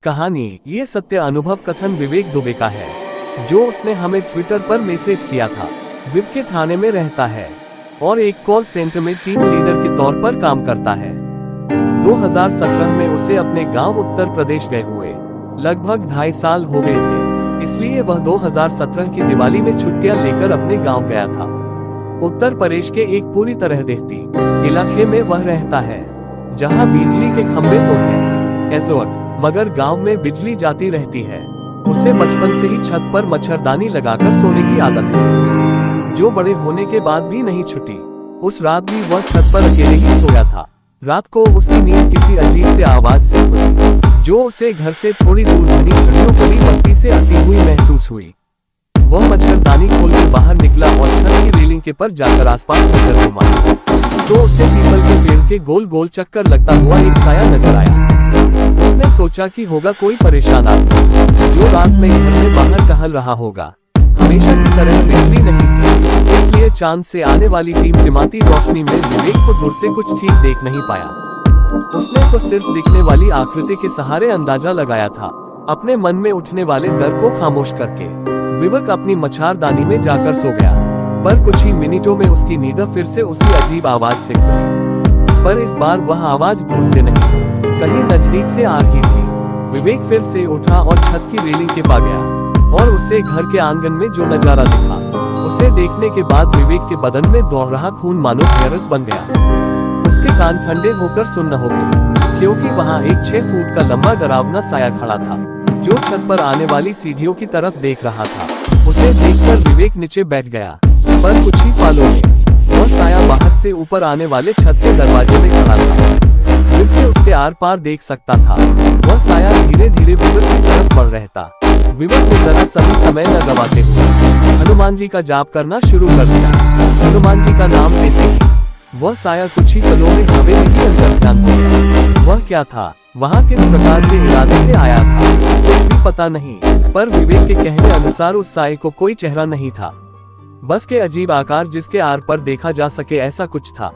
कहानी। ये सत्य अनुभव कथन विवेक दुबे का है, जो उसने हमें ट्विटर पर मैसेज किया था। विव के थाने में रहता है और एक कॉल सेंटर में टीम लीडर के तौर पर काम करता है। 2017 में उसे अपने गांव उत्तर प्रदेश गए हुए लगभग 2.5 साल हो गए थे, इसलिए वह 2017 की दिवाली में छुट्टियां लेकर अपने गांव गया था। उत्तर प्रदेश के एक पूरी तरह देहाती इलाके में वह रहता है, जहां बिजली के खंभे तो हैं इस वक्त, मगर गांव में बिजली जाती रहती है। उसे बचपन से ही छत पर मच्छरदानी लगाकर सोने की आदत है, जो बड़े होने के बाद भी नहीं छूटी। उस रात भी वह छत पर अकेले ही सोया था। रात को उसकी नींद किसी अजीब से आवाज से खुली, जो उसे घर से थोड़ी दूर घनी झड़ियों भरी बस्ती से आती हुई महसूस हुई। वह मच्छरदानी खोलकर बाहर निकला और छत की रेलिंग के पर जाकर आसपास नजर घुमाया, तो उसे पीपल के पेड़ के गोल गोल चक्कर लगता हुआ एक साया नजर आया। उसने सोचा कि होगा कोई परेशान आदमी, जो रात में घर से बाहर टहल रहा होगा। हमेशा की तरह बिजली नहीं थी, इसलिए चांद से आने वाली टिमटिमाती रोशनी में विवेक को दूर से कुछ ठीक देख नहीं पाया। उसने तो सिर्फ दिखने वाली आकृति के सहारे अंदाजा लगाया था, अपने मन में उठने वाले डर को खामोश करके। विवेक अपनी मच्छरदानी में जाकर सो गया, पर कुछ ही मिनटों में उसकी नींद फिर से उसी अजीब आवाज से खुली। पर इस बार वह आवाज दूर से नहीं, कहीं नजदीक से आ रही थी। विवेक फिर से उठा और छत की रेलिंग के पास गया, और उसे घर के आंगन में जो नजारा दिखा, उसे देखने के बाद विवेक के बदन में दौड़ रहा खून मानो वायरस बन गया। उसके कान ठंडे होकर सुन्न हो गए, क्योंकि वहां एक 6 फुट का लंबा डरावना साया खड़ा था, जो छत पर आने वाली सीढ़ियों की तरफ देख रहा था। उसे देखकर विवेक नीचे बैठ गया, पर कुछ ही पलों में वह साया बाहर से ऊपर आने वाले छत के दरवाजे में खड़ा था। विवेक उसके आर पार देख सकता था। वह साया धीरे धीरे विवेक की तरफ बढ़ रहता। विवेक ने जरा सभी समय न गवाते हुए हनुमान जी का जाप करना शुरू कर दिया। हनुमान जी का नाम लेते ही वह साया कुछ ही पलों में हवे में ही अंतर्ध्यान हो गया। वह क्या था, वहाँ किस प्रकार के इरादे से आया था, कुछ भी पता नहीं, पर विवेक के कहने अनुसार उस साये को कोई चेहरा नहीं था, बस के अजीब आकार जिसके आर पर देखा जा सके ऐसा कुछ था।